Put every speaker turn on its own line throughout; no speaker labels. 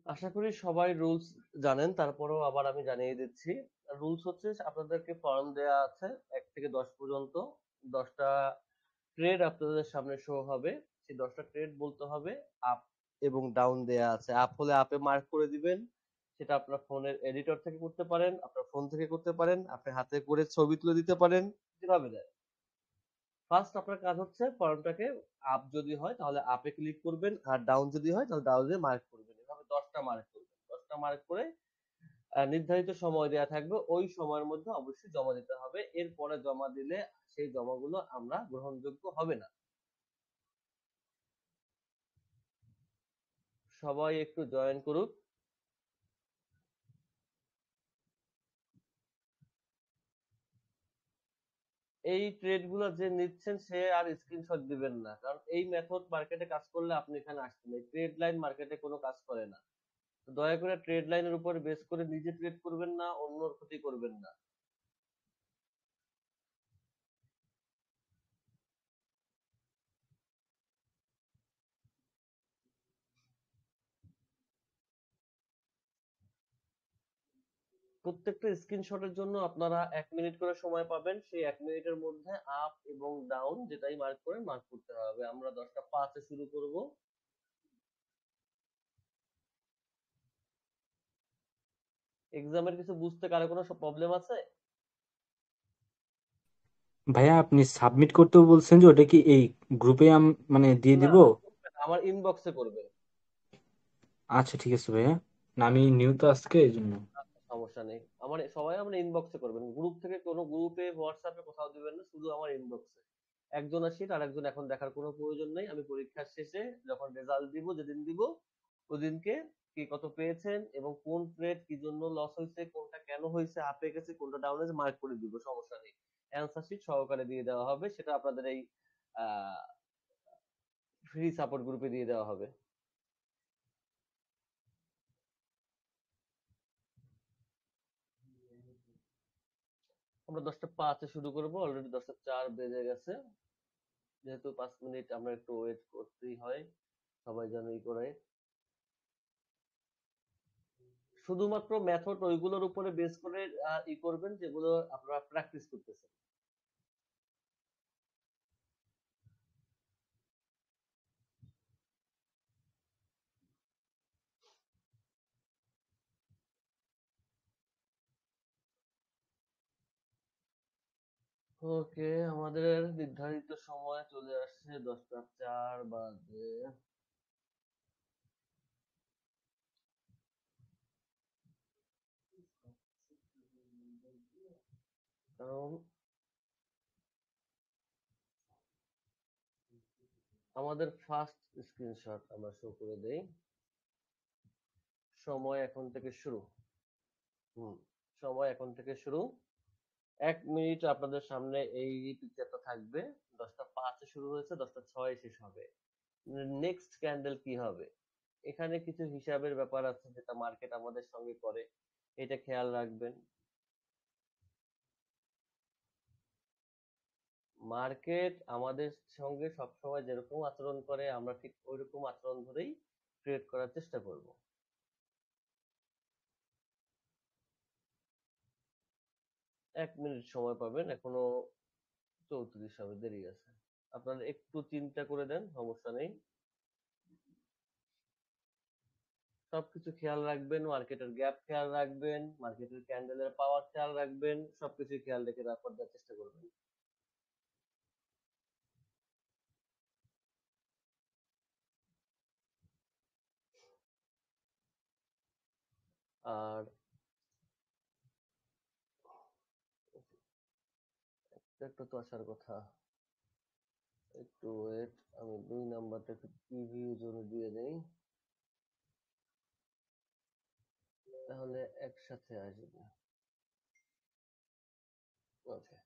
আশা করি সবাই রুলস জানেন, তারপরেও আবার আমি জানিয়ে দিচ্ছি। রুলস হচ্ছে আপনাদেরকে ফর্ম দেয়া আছে ১ থেকে ১০ পর্যন্ত। ১০টা ট্রেড আপনাদের সামনে শো হবে। সেই ১০টা ট্রেড বলতে হবে। আপ এবং ডাউন দেয়া আছে। আপ হলে আপে মার্ক করে দিবেন। সেটা আপনার ফোনের এডিটর থেকে করতে পারেন, আপনার ফোন থেকে করতে পারেন, আপনি হাতে করে ছবি তুলে দিতে পারেন, যেভাবে দেয়। ফার্স্ট আপনার কাজ হচ্ছে ফর্মটাকে আপ যদি হয় তাহলে আপে ক্লিক করবেন, আর ডাউন যদি হয় তাহলে ডাউনে মার্ক করবেন। এভাবে ১০টা মার্ক করবেন। ১০টা মার্ক করে নির্ধারিত সময় দেয়া থাকবে। ওই সময়ের মধ্যে অবশ্যই জমা দিতে হবে। এরপরে জমা দিলে সেই জমাগুলো আমরা গ্রহণযোগ্য হবে না। সবাই একটু জয়েন করুক। এই ট্রেড গুলো যে নিচ্ছেন সে আর স্ক্রিনশট দিবেন না, কারণ এই মেথড মার্কেটে কাজ করলে আপনি এখানে আসছেন। এই ট্রেড লাইন মার্কেটে কোনো কাজ করে না। তো দয়া করে ট্রেড লাইনের উপর বেস করে নিজে ট্রেড করবেন না, অন্যর ক্ষতি করবেন না। প্রত্যেকটা স্ক্রিনশটের জন্য আপনারা ১ মিনিট করে সময় পাবেন। সেই ১ মিনিটের মধ্যে আপ এবং ডাউন যেটাই মার্ক করেন মার্ক করতে হবে। আমরা ১০টা ৫-এ শুরু করব। এক্সামের কিছু বুঝতে কারো কোনো প্রবলেম আছে?
ভাইয়া আপনি সাবমিট করতে বলছেন যে ওটা কি এই গ্রুপে মানে দিয়ে
না
দিব?
না, আমার ইনবক্সে করবেন।
আচ্ছা ঠিক আছে ভাইয়া। না আমি নিউ তো আজকে এই জন্য।
সমস্যা নেই। সবাই আমার ইনবক্সে করবেন। গ্রুপ থেকে কোনো গ্রুপে হোয়াটসঅ্যাপে কোথাও দিবেন না, শুধু আমার ইনবক্সে। একজন আসি আর একজন এখন দেখার কোনো প্রয়োজন নেই। আমি পরীক্ষার শেষে যখন রেজাল্ট দিব, যেদিন দিব ওদিনকে কি কত পেয়েছেন এবং কোন ট্রেড কি জন্য লস হয়েছে, কোনটা কেন হয়েছে, আপে গেছে কোনটা ডাউন হয়েছে মার্ক করে দিব, সমস্যা নেই। অ্যান্সার শিট সহকারে দিয়ে দেওয়া হবে, সেটা আপনাদের এই ফ্রি সাপোর্ট গ্রুপে দিয়ে দেওয়া হবে। আমরা ১০টা ৫-এ শুরু করবো, অলরেডি ১০টা ৪ বেজে গেছে। যেহেতু ৫ মিনিট আমরা একটু ওয়েট করতেই হয়, সবাই যেন ই করে। শুধুমাত্র মেথড ওইগুলোর উপরে বেস করে ই করবেন যেগুলো আপনারা প্র্যাকটিস করতেছেন। ওকে, আমাদের নির্ধারিত সময় চলে আসছে, ১০টা ৪ বাজে। কারণ আমাদের ফার্স্ট স্ক্রিনশট আমরা শো করে দেই। সময় এখন থেকে শুরু। হুম, সময় এখন থেকে শুরু। ১ মিনিট আপনাদের সামনে এই পিকচারটা থাকবে। ১০টা ৫-এ শুরু হয়েছে, ১০টা ৬-এ শেষ হবে। নেক্সট ক্যান্ডেল কি হবে? এখানে কিছু হিসাবের ব্যাপার আছে যেটা মার্কেট আমাদের সঙ্গে করে, এটা খেয়াল রাখবেন। মার্কেট আমাদের সঙ্গে সবসময় যেরকম আচরণ করে আমরা ঠিক ওইরকম আচরণ ধরেই ট্রেড করার চেষ্টা করব। ১ মিনিট সময় পাবেন, এখনো ৩৪ হবে, দেরি আছে। আপনারা একটু চিন্তা করে দেন, সমস্যা নেই। সবকিছু খেয়াল রাখবেন, মার্কেটের গ্যাপ খেয়াল রাখবেন, মার্কেটের ক্যান্ডেলের পাওয়ার খেয়াল রাখবেন, সবকিছু খেয়াল রেখে তারপর দেওয়ার চেষ্টা করবেন। আর একটা তো আসার কথা, একটু ওয়েট। আমি ২ নাম্বারটা একটু প্রিভিউ জন্য দিয়ে দেই, তাহলে একসাথে আসবে। ওকে,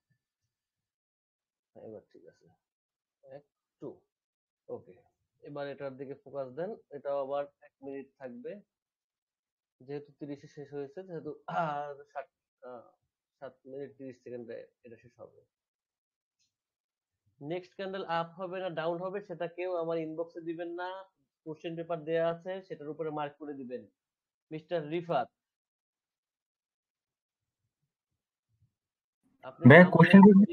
এবার ঠিক আছে। একটু ওকে, এবার এটার দিকে ফোকাস দেন। এটাও আবার ১ মিনিট থাকবে, যেহেতু ৩০-এ শেষ হয়েছে, যেহেতু আর ৭ মিনিট ৩০ সেকেন্ডে এটা শেষ হবে। নেক্সট ক্যান্ডেল আপ হবে না ডাউন হবে সেটা কেউ আমার ইনবক্সে দিবেন না। কোশ্চেন পেপার দেয়া আছে, সেটার উপরে মার্ক করে দিবেন। মিস্টার রিফাত, আপনি
ভাইয়া
আমাদের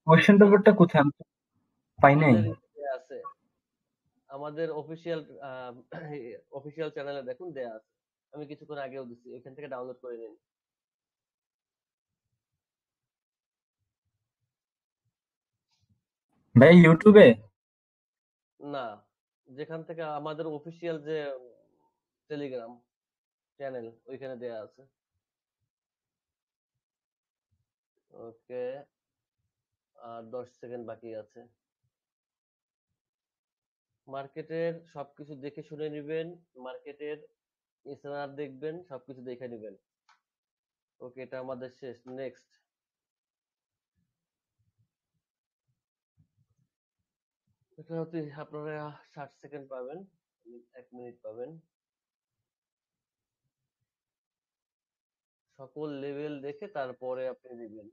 কোশ্চেন পেপারটা কোথায়? আমি তো পাই নাই।
আমাদের ইয়ে আছে, আমাদের অফিসিয়াল অফিসিয়াল চ্যানেলে দেখুন দেয়া আছে। আমি কিছুক্ষণ আগেও দিচ্ছি, এখান থেকে ডাউনলোড করে নিন।
ভাইয়া ইউটিউবে?
না, যেখান থেকে আমাদের অফিসিয়াল যে টেলিগ্রাম চ্যানেল ওইখানে দেয়া আছে। ওকে, আর 10 সেকেন্ড বাকি আছে। মার্কেটের সবকিছু দেখে শুনে নিবেন, মার্কেটের স্ক্যানার দেখবেন, সবকিছু দেখে নিবেন। ওকে, এটা আমাদের শেষ। নেক্সট। এটা হচ্ছে আপনারা 60 সেকেন্ড পাবেন, 1 মিনিট পাবেন। সকল লেভেল দেখে তারপরে আপনি দিবেন।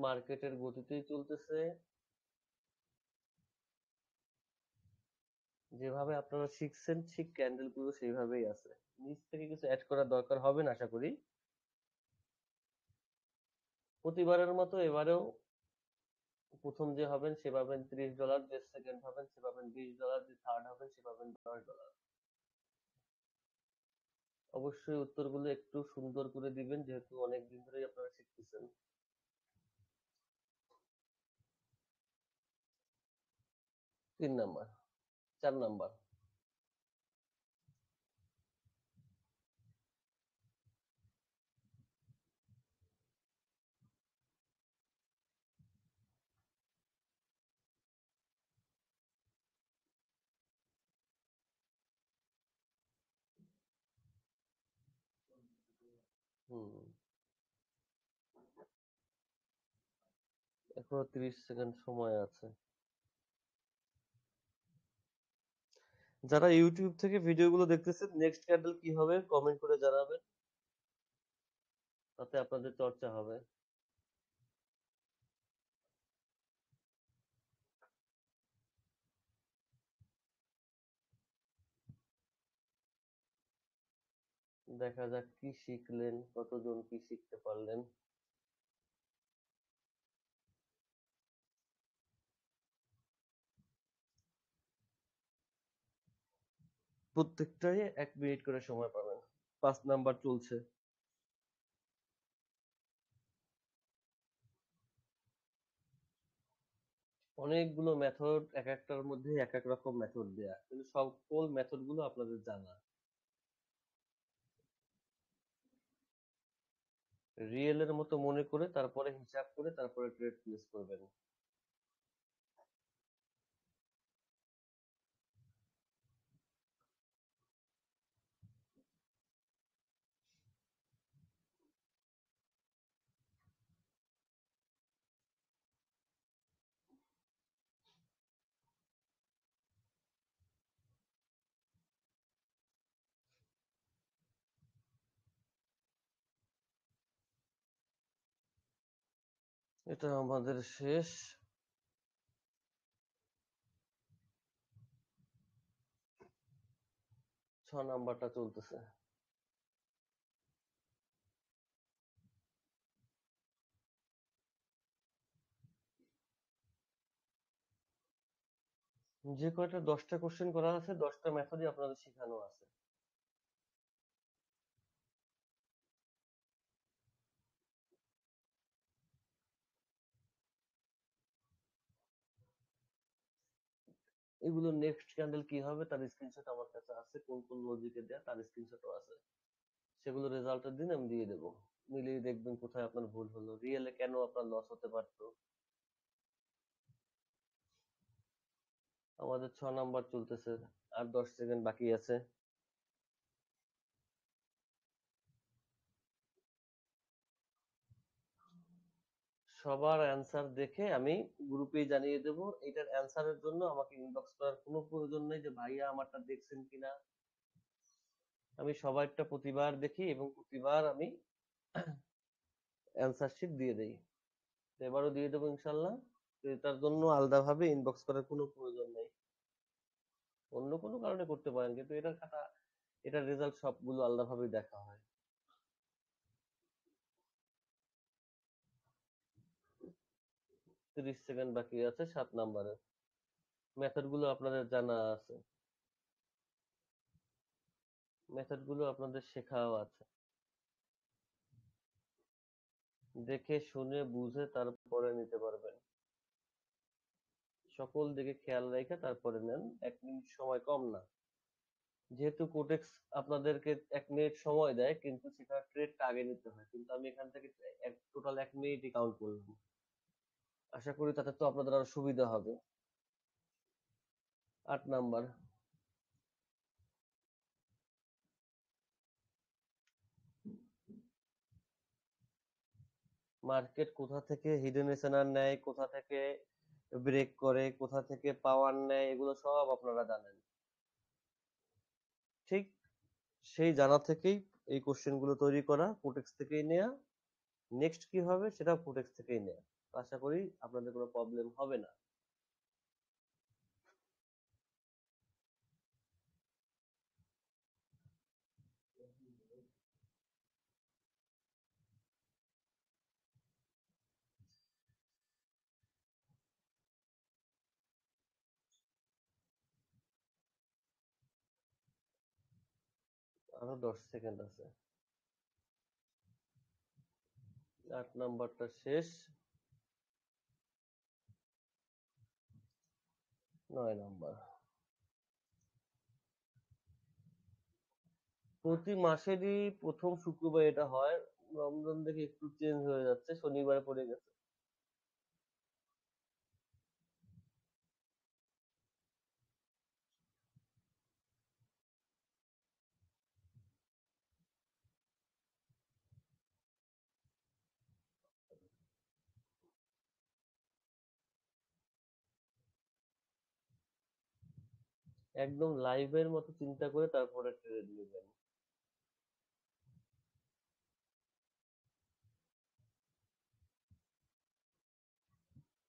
মার্কেটের গতিতেই চলতেছে। যেভাবে আপনারা শিখছেন ঠিক ক্যান্ডেল গুলো সেইভাবেই আছে। নিচ থেকে কিছু অ্যাড করার দরকার হবে না আশা করি। প্রতিবারের মতো এবারেও প্রথম যে হবেন সে পাবেন $30, যে সেকেন্ড হবেন সে পাবেন $20, যে থার্ড হবেন সে পাবেন $10। অবশ্যই উত্তরগুলো একটু সুন্দর করে দিবেন, যেহেতু অনেক দিন ধরেই আপনারা শিখতেছেন। 3 নাম্বার, 4 নাম্বার। হুম, এখনো 30 সেকেন্ড সময় আছে। যারা ইউটিউব থেকে ভিডিওগুলো দেখতেছেন, নেক্সট ক্যান্ডেল কি হবে কমেন্ট করে জানাবেন, তাতে আপনাদের চর্চা হবে। দেখা যাক কি শিখলেন, কতজন কি শিখতে পারলেন। প্রত্যেকটাই 1 মিনিট করে সময় পাবেন। 5 নাম্বার চলছে। অনেকগুলো মেথড, এক একটার মধ্যে এক এক রকম মেথড দেয়া, কিন্তু সকল মেথড গুলো আপনাদের জানা। রিয়েলের মতো মনে করে তারপরে হিসাব করে তারপরে ট্রেড প্লেস করবেন। এটা আমাদের শেষ। 6 নাম্বারটা চলতেছে। যে কয়টা 10টা কোশ্চেন করা আছে 10টা মেথডই আপনাদের শেখানো আছে। এগুলো নেক্সট ক্যান্ডেল কি হবে তার স্ক্রিনশট আমার কাছে আছে, কোন কোন লজিকে দেয়া তার স্ক্রিনশটও আছে। সেগুলো রেজাল্টের দিন আমি দিয়ে দেবো। মিলিয়ে দেখবেন কোথায় আপনার ভুল হলো, রিয়েলে কেন আপনার লস হতে পারতো। আমাদের 6 নাম্বার চলতেছে, আর 10 সেকেন্ড বাকি আছে। সবার অ্যান্সার দেখে আমি গ্রুপে জানিয়ে দেব। এটার অ্যান্সারের জন্য আমাকে ইনবক্স করার কোনো প্রয়োজন নেই যে ভাইয়া আমারটা দেখছেন কিনা। আমি সবারটা প্রতিবার দেখি এবং প্রতিবার আমি অ্যান্সার শিট দিয়ে দেই। এবারও দিয়ে দেবো ইনশাল্লাহ। তো এটার জন্য আলাদাভাবে ইনবক্স করার কোনো প্রয়োজন নেই, অন্য কোনো কারণে করতে পারেন, কিন্তু এটার রেজাল্ট সবগুলো আলাদাভাবেই দেখা হয়। 30 সেকেন্ড বাকি আছে 7 নাম্বারে। মেথড গুলো আপনাদের জানা আছে, মেথড গুলো আপনাদের শেখাও আছে, দেখে শুনে বুঝে তারপরে নিতে পারবেন। সকল দিকে খেয়াল রেখে তারপরে নেন, 1 মিনিট সময় কম না। যেহেতু কোটেক্স আপনাদেরকে 1 মিনিট সময় দেয়, কিন্তু সেটা ট্রেডটা আগে নিতে হয়, কিন্তু আমি এখান থেকে টোটাল 1 মিনিটই কাউন্ট করলাম। আশা করি তাতে তো আপনাদের আরো সুবিধা হবে। 8 নাম্বার, মার্কেট কোথা থেকে হিডেন এসএনআর নেয়, কোথা থেকে ব্রেক করে, কোথা থেকে পাওয়ার নেয়, এগুলো সব আপনারা জানেন। ঠিক সেই জানা থেকেই এই কোশ্চেন গুলো তৈরি করা, কোটেক্স থেকেই নেয়া। নেক্সট কি হবে সেটাও কোটেক্স থেকেই নেয়া। আশা করি আপনাদের কোনো প্রবলেম হবে না। আরো 10 সেকেন্ড আছে। 8 নাম্বারটা শেষ। 9 নাম্বার, প্রতি মাসেরই প্রথম শুক্রবার এটা হয়। রমজান দেখে একটু চেঞ্জ হয়ে যাচ্ছে, শনিবারে পড়ে গেছে। একদম লাইভের মতো চিন্তা করে তারপরে ট্রেড নেবেন।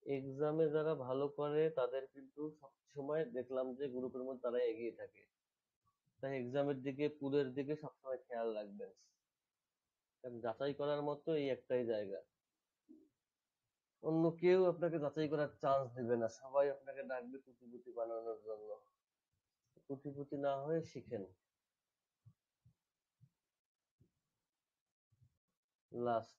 এক্সামে যারা ভালো করে তাদের কিন্তু সবসময় দেখলাম যে গ্রুপের মধ্যে তারা এগিয়ে থাকে। তাই এক্সামের দিকে, পুলের দিকে সবসময় খেয়াল রাখবেন। কারণ যাচাই করার মতো এই একটাই জায়গা, অন্য কেউ আপনাকে যাচাই করার চান্স দিবে না, সবাই আপনাকে ডাকবে কোটিপতি বানানোর জন্য। কোটিপতি না হয়ে শিখেন। লাস্ট,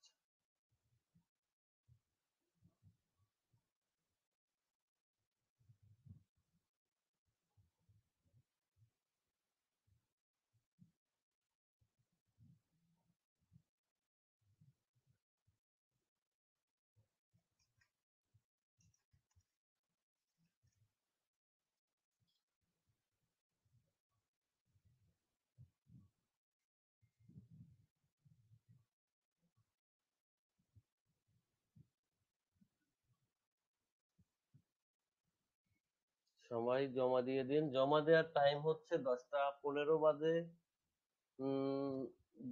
সবাই জমা দিয়ে দিন। জমা দেওয়ার টাইম হচ্ছে 10টা 15 বাজে।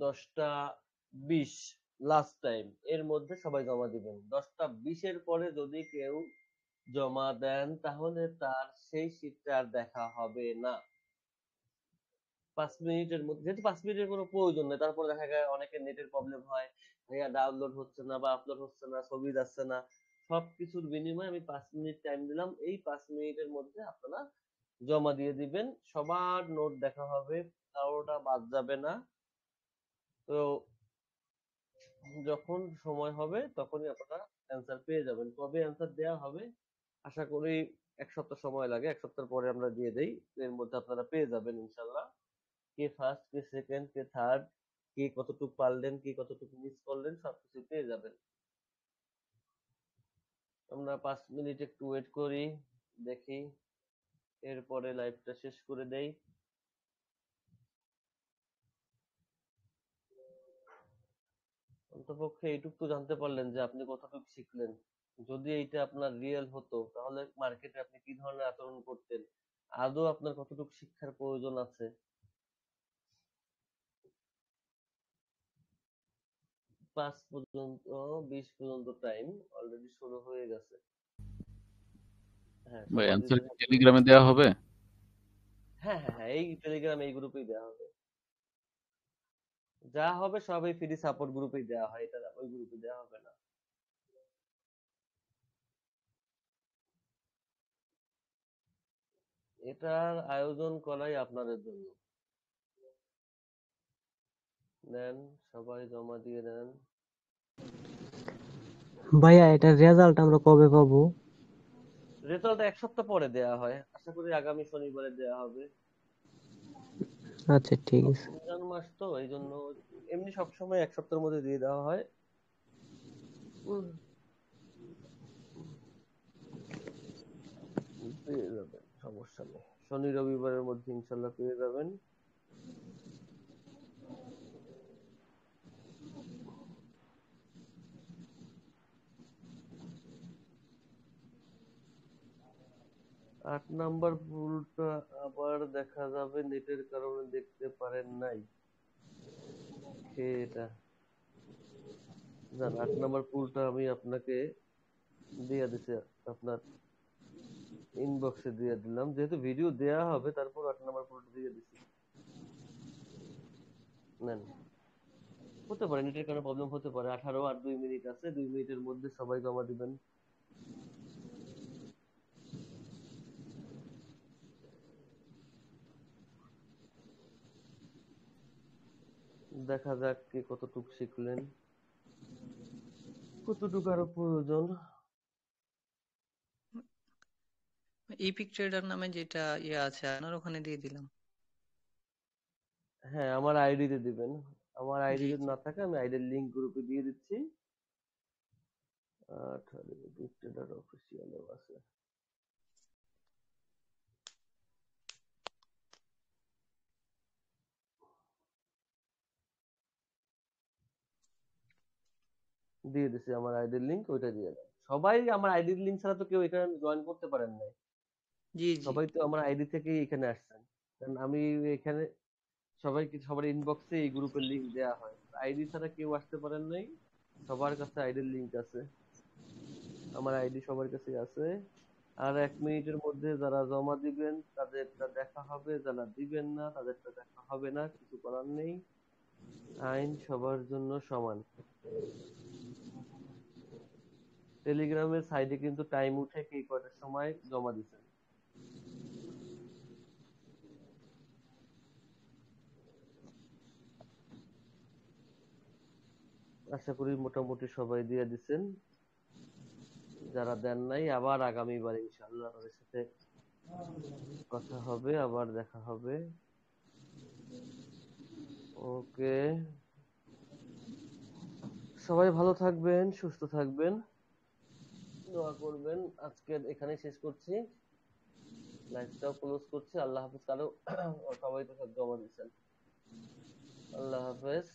10টা 20 লাস্ট টাইম, এর মধ্যে সবাই জমা দিবেন। 10টা 20-এর পরে যদি কেউ জমা দেন তাহলে তার সেই শীটটা আর দেখা হবে না। 5 মিনিটের মধ্যে, যেহেতু 5 মিনিটের কোনো প্রয়োজন নেই, তারপর দেখা যায় অনেকের নেটের প্রবলেম হয়, ভাইয়া ডাউনলোড হচ্ছে না বা আপলোড হচ্ছে না, ছবি যাচ্ছে না। সবকিছুর বিনিময়ে আমি 5 মিনিট টাইম দিলাম, এই 5 মিনিটের মধ্যে আপনারা জমা দিয়ে দিবেন। সবার নোট দেখা হবে, কারোটা বাদ যাবে না। তো যখন সময় হবে তখনই আপনারা অ্যান্সার পেয়ে যাবেন। কবে অ্যান্সার দেওয়া হবে আশা করি 1 সপ্তাহ সময় লাগে, 1 সপ্তাহ পরে আমরা দিয়ে দেই। এর মধ্যে আপনারা পেয়ে যাবেন ইনশাল্লাহ। কে ফার্স্ট, কে সেকেন্ড, কে থার্ড, কে কতটুকু পারলেন, কে কতটুকু মিস করলেন, সবকিছু পেয়ে যাবেন। আমরা 5 মিনিট একটু ওয়েট করি, দেখি, এরপরে লাইভটা শেষ করে দেই। অন্তপক্ষে এইটুকু তো জানতে পারলেন যে আপনি কতটুকু শিখলেন। যদি এইটা আপনার রিয়েল হতো তাহলে মার্কেটে আপনি কি ধরনের আচরণ করতেন, আদৌ আপনার কতটুকু শিক্ষার প্রয়োজন আছে। 5 পর্যন্ত 20 পর্যন্ত টাইম অলরেডি শুরু হয়ে গেছে। হ্যাঁ,
ভাই
সবার
অ্যান্সার
দিতে
কি
থাকুন।
টেলিগ্রামে দেওয়া হবে?
হ্যাঁ, এই টেলিগ্রাম এই গ্রুপেই দেওয়া হবে। যা হবে সব এই ফ্রি সাপোর্ট গ্রুপেই দেওয়া হয়, এটা ওই গ্রুপে দেওয়া হবে না। এটার আয়োজন করাই আপনাদের জন্য। নেন, সবাই জমা দিয়ে নেন।
ভাইয়া এটার রেজাল্ট আমরা কবে পাবো?
রেজাল্ট 1 সপ্তাহ পরে দেওয়া হয়, আশা করি আগামী শনিবারে দেওয়া হবে।
আচ্ছা ঠিক আছে।
রমজান মাস তো এই জন্য এমনি সবসময় 1 সপ্তাহের মধ্যে দিয়ে দেওয়া হয়। উম, পেয়ে যাবেন, সমস্যা নেই। শনি রবিবারের মধ্যে ইনশাল্লাহ পেয়ে যাবেন। আট নাম্বার ভুলটা আবার দেখা যাবে, নেটের কারণে দেখতে পারেন নাই। এটা জান 8 নাম্বার ভুলটা আমি আপনাকে দিয়ে দিছি, আপনার ইনবক্সে দিয়ে দিলাম, যেহেতু ভিডিও দেয়া হবে তারপর 8 নাম্বার ভুলটা দিয়ে দিছি। নেন, হতে পারে নেটের কারণে প্রবলেম হতে পারে। 18 আর 2 মিনিট আছে, 2 মিনিটের মধ্যে সবাই জমা দিবেন। দেখা যাক কে কতটুকু শিখলেন, কতটুকু আরো প্রয়োজন।
ইপিক ট্রেডার নামে যেটা ইয়ে আছে আপনার ওখানে দিয়ে দিলাম।
হ্যাঁ, আমার আইডিতে দিবেন। আমার আইডি
জি
যদি
জি।
না থাকে আমি আইডির লিংক গ্রুপে দিয়ে দিচ্ছি। ট্রেডার অফিসিয়ালও আছে। দিয়ে দিছি আমার আইডির লিংক, ওইটা দিয়ে দেন। সবাই আমার আইডির লিংক ছাড়া তো কেউ এখানে জয়েন করতে পারেন নাই।
জি জি।
সবাই তো আমার আইডি থেকেই এখানে আসছেন, কারণ আমি এখানে সবাইকে সবার ইনবক্সে এই গ্রুপের লিংক দেওয়া হয়। আইডি ছাড়া কেউ আসতে পারেন নাই, সবার কাছে আইডির লিংক আছে। আমার আইডি সবার কাছে আছে। আর 1 মিনিটের মধ্যে যারা জমা দিবেন তাদেরটা দেখা হবে, যারা দিবেন না তাদেরটা দেখা হবে না, কিছু করার নেই। আইন সবার জন্য সমান। টেলিগ্রামের সাইডে কিন্তু টাইম উঠে কে কয়টার সময় জমা দিচ্ছেন। আশা করি মোটামুটি সবাই দিয়ে দিচ্ছেন। যারা দেন নাই আবার আগামীবার ইনশাআল্লাহ তাদের সাথে কথা হবে, আবার দেখা হবে। ওকে, সবাই ভালো থাকবেন, সুস্থ থাকবেন, দোয়া করবেন। আজকে এখানেই শেষ করছি, লাইভটাও ক্লোজ করছি। আল্লাহ হাফেজ। কারো সবাই তো সব জমা দিচ্ছেন। আল্লাহ হাফেজ।